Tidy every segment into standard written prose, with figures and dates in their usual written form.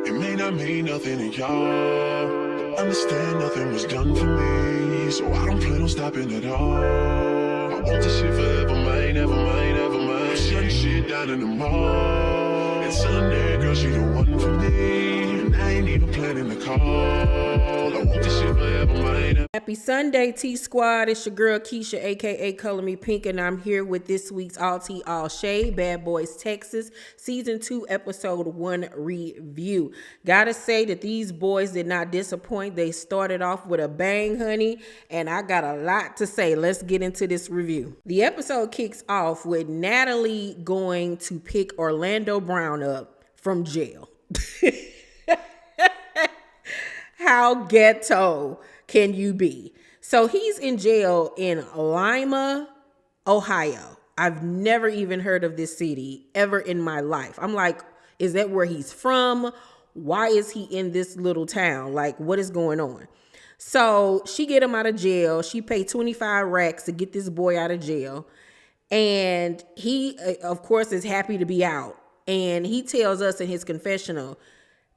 It may not mean nothing to y'all, but understand nothing was done for me, so I don't plan on stopping at all. I want this shit forever, mine, ever mine, ever mine. I'm shutting shit down in the mall, and telling that girl she the one for me, and I ain't even planning the call. I want this shit forever, mine. Happy Sunday, T Squad. It's your girl Keisha, aka Color Me Pynk, and I'm here with this week's All Tea All Shade Bad Boys Texas Season 2 Episode 1 review. Gotta say that these boys did not disappoint. They started off with a bang, honey, and I got a lot to say. Let's get into this review. The episode kicks off with Natalie going to pick Orlando Brown up from jail. How ghetto can you be? So he's in jail in Lima, Ohio. I've never even heard of this city ever in my life. I'm like, is that where he's from? Why is he in this little town? Like, what is going on? So she get him out of jail. She paid 25 racks to get this boy out of jail. And he, of course, is happy to be out. And he tells us in his confessional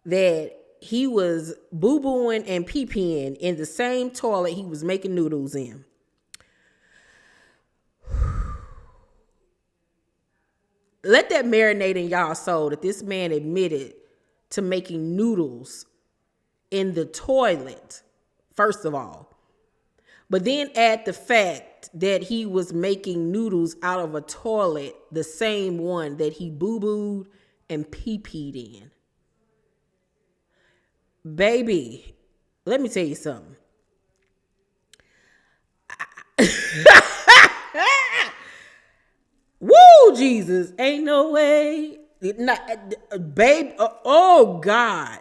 that he was boo-booing and pee-peeing in the same toilet he was making noodles in. Let that marinate in y'all soul that this man admitted to making noodles in the toilet, first of all. But then add the fact that he was making noodles out of a toilet, the same one that he boo-booed and pee-peed in. Baby, let me tell you something. Woo, Jesus. Ain't no way. Babe, oh, God.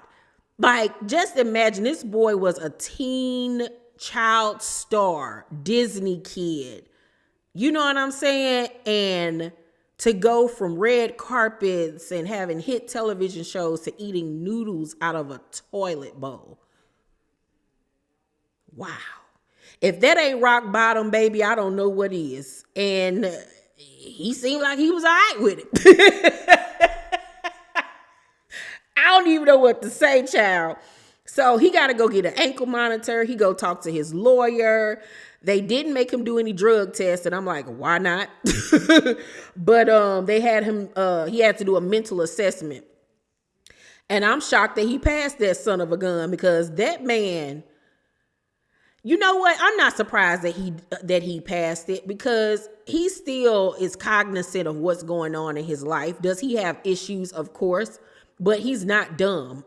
Like, just imagine this boy was a teen child star, Disney kid. You know what I'm saying? And to go from red carpets and having hit television shows to eating noodles out of a toilet bowl. Wow. If that ain't rock bottom, baby, I don't know what is. And he seemed like he was all right with it. I don't even know what to say, child. So he got to go get an ankle monitor. He go talk to his lawyer. They didn't make him do any drug tests, and I'm like, why not? But they had him, he had to do a mental assessment. And I'm shocked that he passed that son of a gun, because that man, you know what? I'm not surprised that he passed it, because he still is cognizant of what's going on in his life. Does he have issues? Of course, but he's not dumb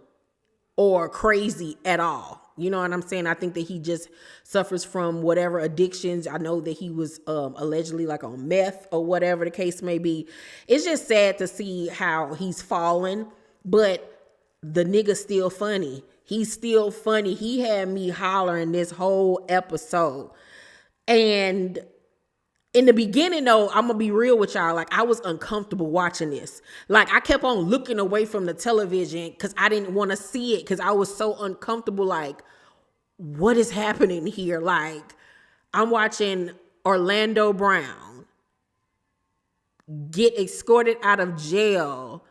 or crazy at all. You know what I'm saying? I think that he just suffers from whatever addictions. I know that he was allegedly like on meth or whatever the case may be. It's just sad to see how he's fallen, but the nigga's still funny. He's still funny. He had me hollering this whole episode. And in the beginning, though, I'm going to be real with y'all. Like, I was uncomfortable watching this. Like, I kept on looking away from the television because I didn't want to see it, because I was so uncomfortable. Like, what is happening here? Like, I'm watching Orlando Brown get escorted out of jail.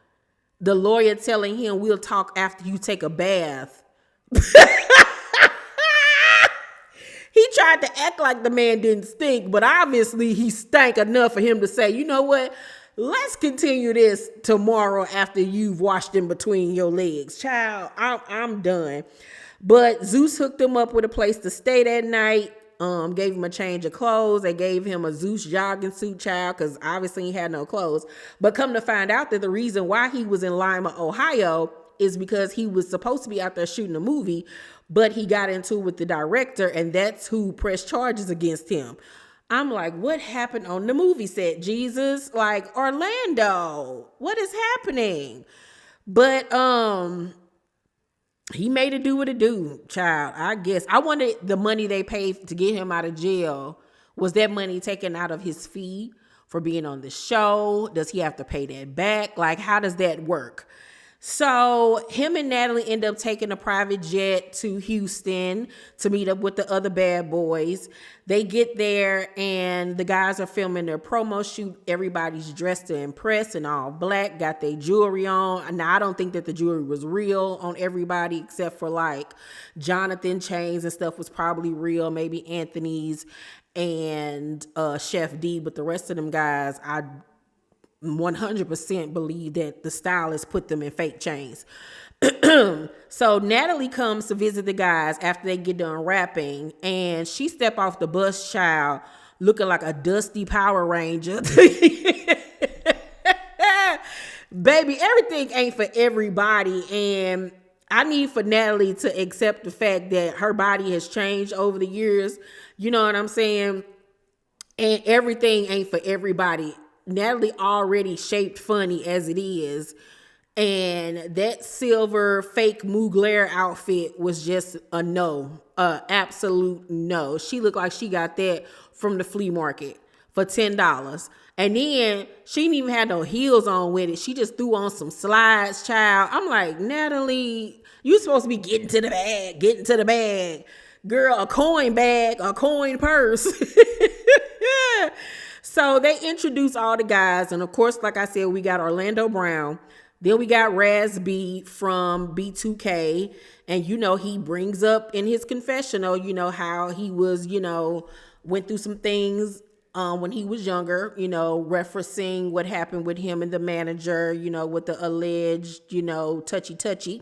The lawyer telling him, we'll talk after you take a bath. He tried to act like the man didn't stink, but obviously he stank enough for him to say, you know what? Let's continue this tomorrow after you've washed in between your legs. Child, I'm done. But Zeus hooked him up with a place to stay that night. Gave him a change of clothes. They gave him a Zeus jogging suit, child, because obviously he had no clothes. But come to find out that the reason why he was in Lima, Ohio, is because he was supposed to be out there shooting a movie, but he got into it with the director, and that's who pressed charges against him. I'm like, what happened on the movie set, Jesus? Like, Orlando, what is happening? But he made it do what it do, child. I guess. I wonder, the money they paid to get him out of jail, was that money taken out of his fee for being on the show? Does he have to pay that back? Like, how does that work? So him and Natalie end up taking a private jet to Houston to meet up with the other bad boys. They get there and the guys are filming their promo shoot. Everybody's dressed to impress in all black, got their jewelry on. Now, I don't think that the jewelry was real on everybody except for like Jonathan chains and stuff was probably real, maybe Anthony's and Chef D, but the rest of them guys, I 100% believe that the stylist put them in fake chains. So Natalie comes to visit the guys after they get done rapping, and she step off the bus, child, looking like a dusty Power Ranger. Baby, everything ain't for everybody, and I need for Natalie to accept the fact that her body has changed over the years. You know what I'm saying? And everything ain't for everybody. Natalie already shaped funny as it is. And that silver fake Mugler outfit was just a no, absolute no. She looked like she got that from the flea market for $10. And then she didn't even have no heels on with it. She just threw on some slides, child. I'm like, Natalie, you supposed to be getting to the bag. Girl, a coin bag, a coin purse. So they introduce all the guys. And of course, like I said, we got Orlando Brown. Then we got Raz B from B2K. And, he brings up in his confessional, how he was, went through some things when he was younger, referencing what happened with him and the manager, with the alleged, touchy.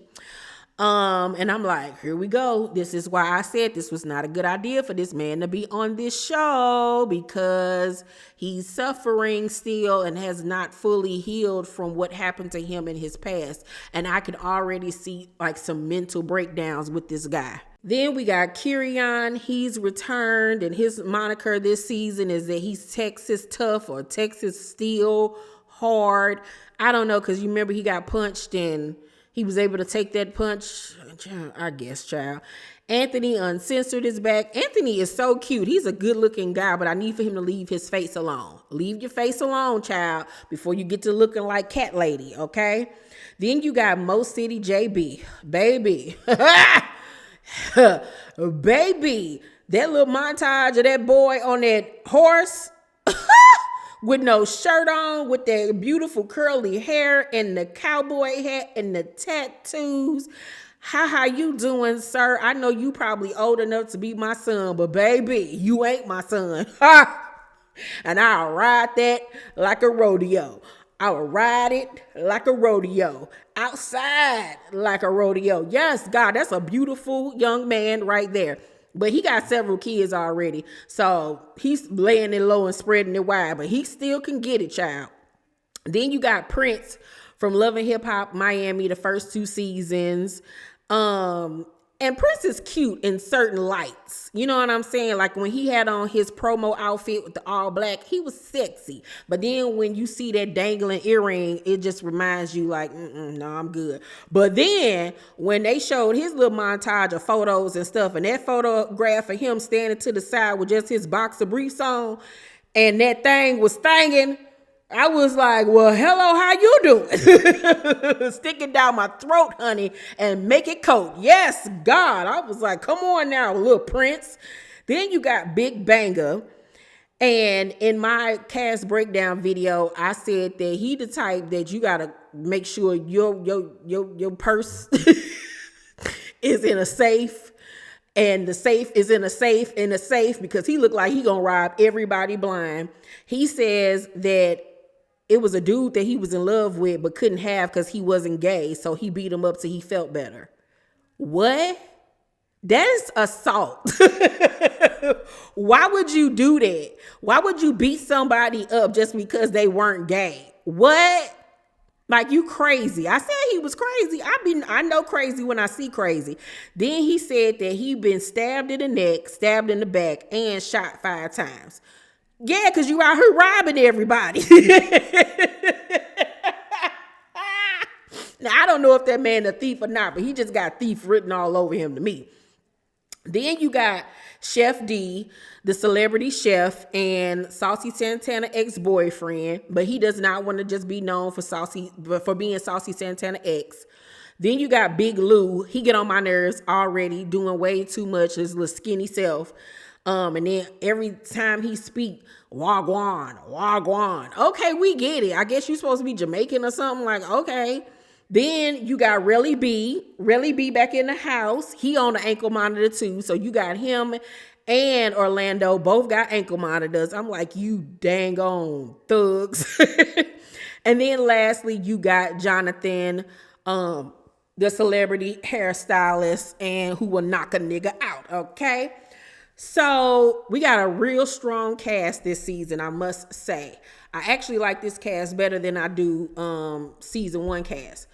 And I'm like, here we go. This is why I said this was not a good idea for this man to be on this show, because he's suffering still and has not fully healed from what happened to him in his past. And I could already see like some mental breakdowns with this guy. Then we got Kirion. He's returned, and his moniker this season is that he's Texas tough or Texas steel hard. I don't know, because you remember he got punched and he was able to take that punch, I guess, child. Anthony Uncensored is back. Anthony is so cute. He's a good-looking guy, but I need for him to leave his face alone. Leave your face alone, child, before you get to looking like Cat Lady, okay? Then you got Mo City JB. Baby. Baby. That little montage of that boy on that horse with no shirt on, with that beautiful curly hair and the cowboy hat and the tattoos. How you doing, sir? I know you probably old enough to be my son, but baby, you ain't my son. And I'll ride that like a rodeo. I'll ride it like a rodeo. Outside like a rodeo. Yes, God, that's a beautiful young man right there. But he got several kids already. So he's laying it low and spreading it wide. But he still can get it, child. Then you got Prince from Love and Hip Hop Miami, the first 2 seasons. And Prince is cute in certain lights. You know what I'm saying? Like when he had on his promo outfit with the all black, he was sexy. But then when you see that dangling earring, it just reminds you like, no, I'm good. But then when they showed his little montage of photos and stuff, and that photograph of him standing to the side with just his boxer briefs on, and that thing was thanging, I was like, well, hello, how you doing? Stick it down my throat, honey, and make it coat. Yes, God. I was like, come on now, little Prince. Then you got Big Banger. And in my cast breakdown video, I said that he the type that you got to make sure your purse is in a safe. And the safe is in a safe because he looked like he gonna rob everybody blind. He says that it was a dude that he was in love with but couldn't have because he wasn't gay, so he beat him up so he felt better. What? That is assault. Why would you do that? Why would you beat somebody up just because they weren't gay? What? Like, you crazy. I said he was crazy. I know crazy when I see crazy. Then he said that he been stabbed in the neck, stabbed in the back, and shot 5 times. Yeah, because you out here robbing everybody. Now, I don't know if that man a thief or not, but he just got thief written all over him to me. Then you got Chef D, the celebrity chef, and Saucy Santana ex-boyfriend, but he does not want to just be known for being Saucy Santana ex. Then you got Big Lou. He get on my nerves already, doing way too much, his little skinny self. And then every time he speak, wagwan, wagwan. Okay, we get it. I guess you're supposed to be Jamaican or something. Like, okay. Then you got Relly B back in the house. He on the ankle monitor too. So you got him and Orlando both got ankle monitors. I'm like, you dang on thugs. And then lastly, you got Jonathan, the celebrity hairstylist, and who will knock a nigga out. Okay. So we got a real strong cast this season, I must say. I actually like this cast better than I do season 1 cast.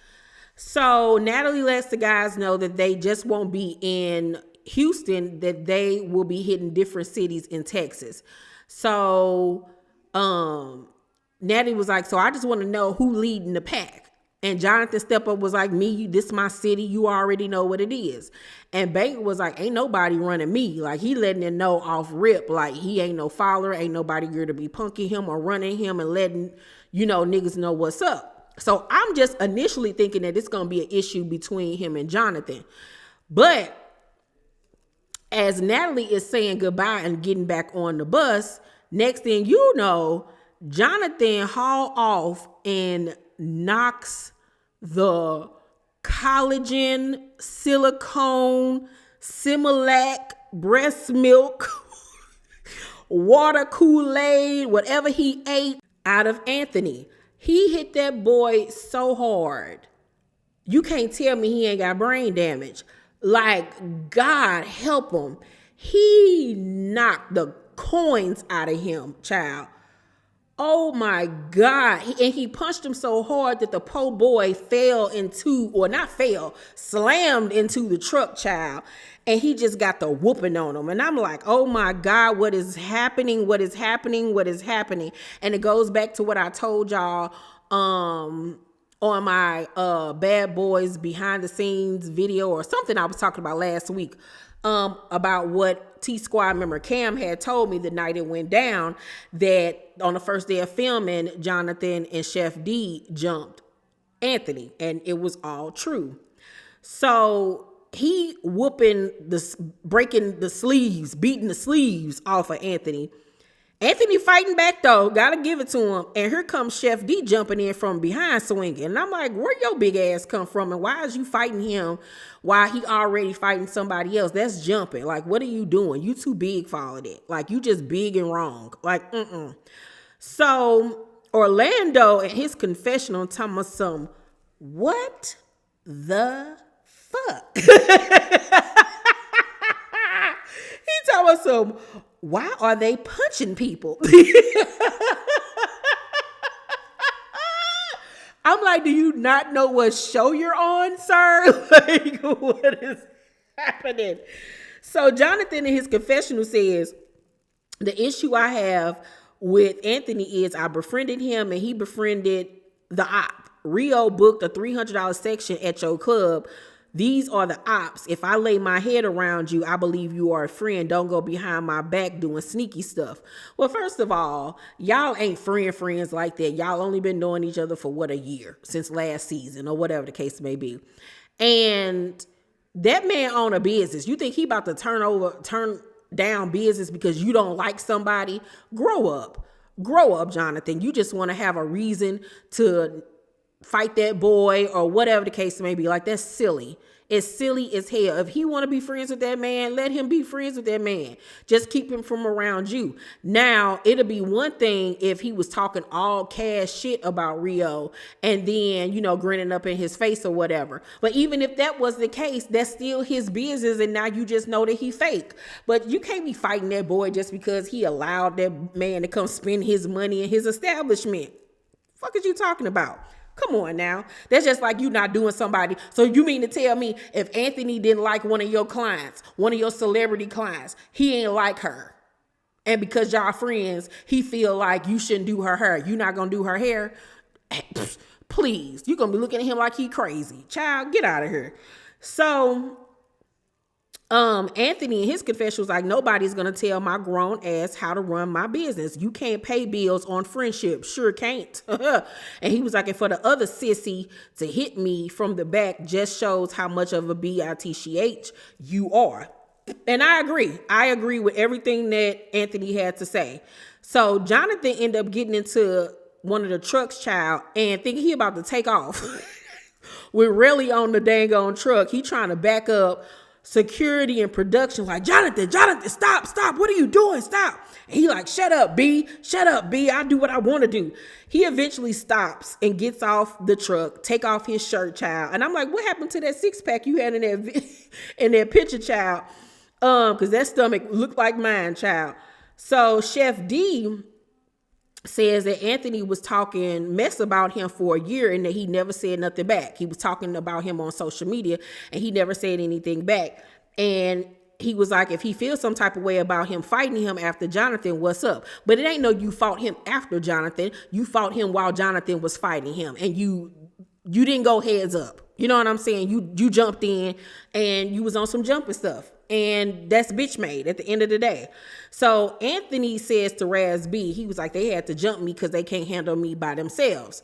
So Natalie lets the guys know that they just won't be in Houston, that they will be hitting different cities in Texas. So Natalie was like, so I just want to know who leading the pack. And Jonathan Step Up was like, me, this my city. You already know what it is. And Baker was like, ain't nobody running me. Like, he letting it know off rip. Like, he ain't no follower. Ain't nobody here to be punking him or running him and letting, niggas know what's up. So I'm just initially thinking that it's going to be an issue between him and Jonathan. But as Natalie is saying goodbye and getting back on the bus, next thing you know, Jonathan haul off and knocks the collagen, silicone, Similac, breast milk, water Kool-Aid, whatever he ate out of Anthony. He hit that boy so hard. You can't tell me he ain't got brain damage. Like, God help him. He knocked the coins out of him, child. Oh my God. And he punched him so hard that the poor boy slammed into the truck, child. And he just got the whooping on him. And I'm like, oh my God, what is happening? What is happening? What is happening? And it goes back to what I told y'all on my Bad Boys behind the scenes video or something I was talking about last week. About what T-Squad member Cam had told me the night it went down, that on the first day of filming, Jonathan and Chef D jumped Anthony, and it was all true. So he beating the sleeves off of Anthony. Anthony fighting back though, gotta give it to him. And here comes Chef D jumping in from behind swinging. And I'm like, where your big ass come from? And why is you fighting him while he already fighting somebody else? That's jumping. Like, what are you doing? You too big for all of that. Like, you just big and wrong. Like, So Orlando and his confessional talking about some, what the fuck? He talking about some, why are they punching people? I'm like, do you not know what show you're on, sir? Like, what is happening? So Jonathan in his confessional says, the issue I have with Anthony is I befriended him and he befriended the op. Rio booked a $300 section at your club. These are the ops. If I lay my head around you, I believe you are a friend. Don't go behind my back doing sneaky stuff. Well, first of all, y'all ain't friends like that. Y'all only been knowing each other for a year, since last season or whatever the case may be. And that man own a business. You think he about to turn down business because you don't like somebody? Grow up, Jonathan. You just want to have a reason to fight that boy or whatever the case may be. Like, that's silly. It's silly as hell. If he want to be friends with that man, let him be friends with that man. Just keep him from around you. Now, it'll be one thing if he was talking all cash shit about Rio and then, grinning up in his face or whatever. But even if that was the case, that's still his business, and now you just know that he fake. But you can't be fighting that boy just because he allowed that man to come spend his money in his establishment. The fuck is you talking about? Come on now. That's just like you not doing somebody. So you mean to tell me if Anthony didn't like one of your clients, one of your celebrity clients, he ain't like her. And because y'all friends, he feel like you shouldn't do her hair. You not going to do her hair? Please. You're going to be looking at him like he crazy. Child, get out of here. So Anthony in his confession was like, nobody's gonna tell my grown ass how to run my business. You can't pay bills on friendship. Sure can't. And he was like, and for the other sissy to hit me from the back just shows how much of a bitch you are. And I agree. I agree with everything that Anthony had to say. So Jonathan ended up getting into one of the trucks, child, and thinking he about to take off. We're really on the dang on truck. He trying to back up. Security and production like, Jonathan, stop. What are you doing? Stop. And he like, shut up, B. I do what I want to do. He eventually stops and gets off the truck, take off his shirt, child. And I'm like, what happened to that 6-pack you had in that picture, child? Because that stomach looked like mine, child. So Chef D says that Anthony was talking mess about him for a year and that he never said nothing back. He was talking about him on social media and he never said anything back. And he was like, if he feels some type of way about him fighting him after Jonathan, what's up? But it ain't no you fought him after Jonathan. You fought him while Jonathan was fighting him. And you didn't go heads up. You know what I'm saying? You jumped in and you was on some jumping stuff. And that's bitch made at the end of the day. So Anthony says to Raz B, he was like, they had to jump me because they can't handle me by themselves.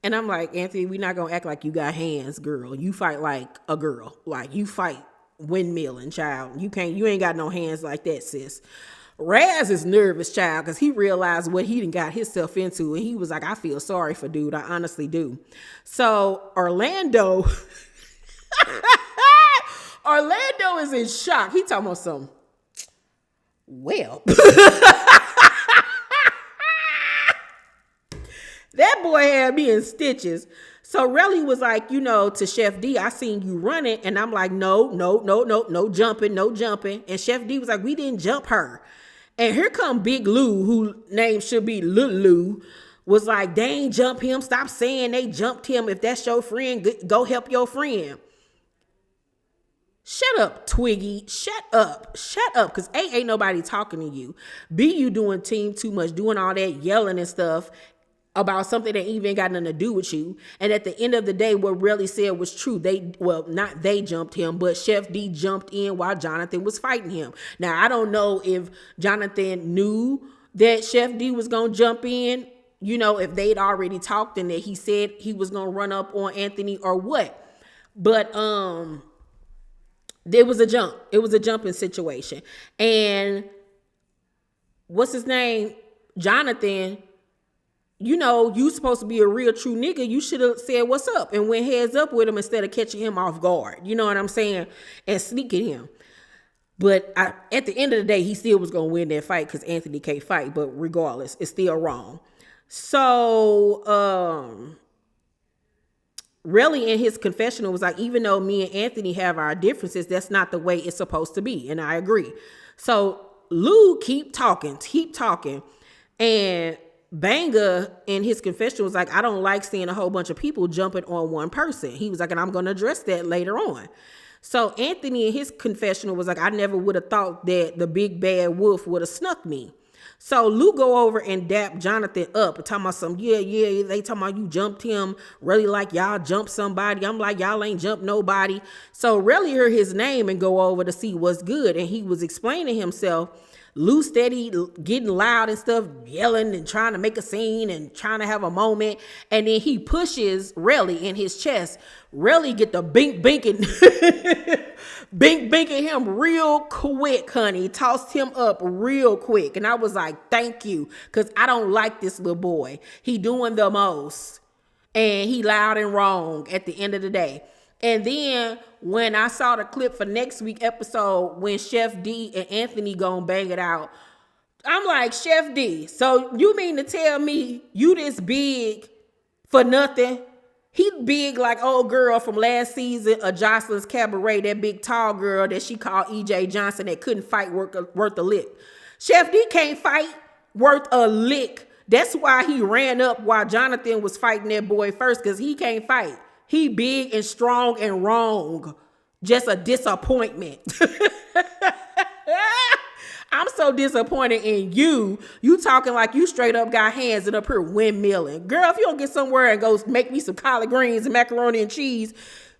And I'm like, Anthony, we're not going to act like you got hands, girl. You fight like a girl. Like you fight windmilling, child. You ain't got no hands like that, sis. Raz is nervous, child, because he realized what he done got himself into. And he was like, I feel sorry for dude. I honestly do. So Orlando... Orlando is in shock. He talking about something. Well, that boy had me in stitches. So Relly was like, to Chef D, I seen you running. And I'm like, no jumping. And Chef D was like, we didn't jump her. And here come Big Lou, who name should be Lil Lou, was like, they ain't jump him. Stop saying they jumped him. If that's your friend, go help your friend. Shut up, Twiggy. Shut up. Because A, ain't nobody talking to you. B, you doing team too much, doing all that yelling and stuff about something that even got nothing to do with you. And at the end of the day, what really said was true. Not they jumped him, but Chef D jumped in while Jonathan was fighting him. Now, I don't know if Jonathan knew that Chef D was going to jump in, if they'd already talked and that he said he was going to run up on Anthony or what. But, there was a jump. It was a jumping situation. And what's his name? Jonathan, you supposed to be a real true nigga. You should have said what's up and went heads up with him instead of catching him off guard. You know what I'm saying? And sneaking him. But at the end of the day, he still was going to win that fight because Anthony can't fight. But regardless, it's still wrong. So, Relly in his confessional was like, even though me and Anthony have our differences, that's not the way it's supposed to be. And I agree. So Lou keep talking. And Banga in his confession was like, I don't like seeing a whole bunch of people jumping on one person. He was like, and I'm going to address that later on. So Anthony in his confessional was like, I never would have thought that the big bad wolf would have snuck me. So Lou go over and dap Jonathan up and talking about some, yeah, they talking about you jumped him, really like y'all jumped somebody. I'm like, y'all ain't jumped nobody. So really heard his name and go over to see what's good. And he was explaining himself. Lou steady getting loud and stuff, yelling and trying to make a scene and trying to have a moment. And then he pushes Relly in his chest. Relly get the binking him real quick, honey. Tossed him up real quick. And I was like, thank you. Because I don't like this little boy. He doing the most. And he loud and wrong at the end of the day. And then when I saw the clip for next week episode, when Chef D and Anthony gonna bang it out, I'm like, Chef D, so you mean to tell me you this big for nothing? He big like old girl from last season of Jocelyn's Cabaret, that big tall girl that she called EJ Johnson that couldn't fight worth a lick. Chef D can't fight worth a lick. That's why he ran up while Jonathan was fighting that boy first, because he can't fight. He big and strong and wrong. Just a disappointment. I'm so disappointed in you. You talking like you straight up got hands and up here windmilling. Girl, if you don't get somewhere and go make me some collard greens and macaroni and cheese,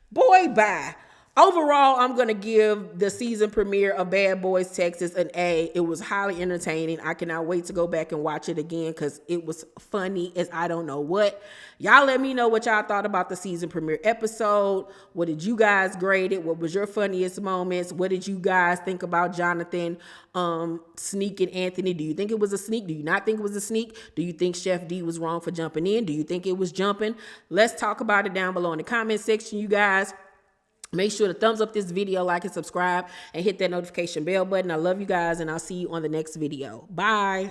boy, bye. overall, I'm going to give the season premiere of Bad Boys Texas an A. It was highly entertaining. I cannot wait to go back and watch it again because it was funny as I don't know what. Y'all let me know what y'all thought about the season premiere episode. What did you guys grade it? What was your funniest moments? What did you guys think about Jonathan sneaking Anthony? Do you think it was a sneak? Do you not think it was a sneak? Do you think Chef D was wrong for jumping in? Do you think it was jumping? Let's talk about it down below in the comment section, you guys. Make sure to thumbs up this video, like and subscribe, and hit that notification bell button. I love you guys, and I'll see you on the next video. Bye.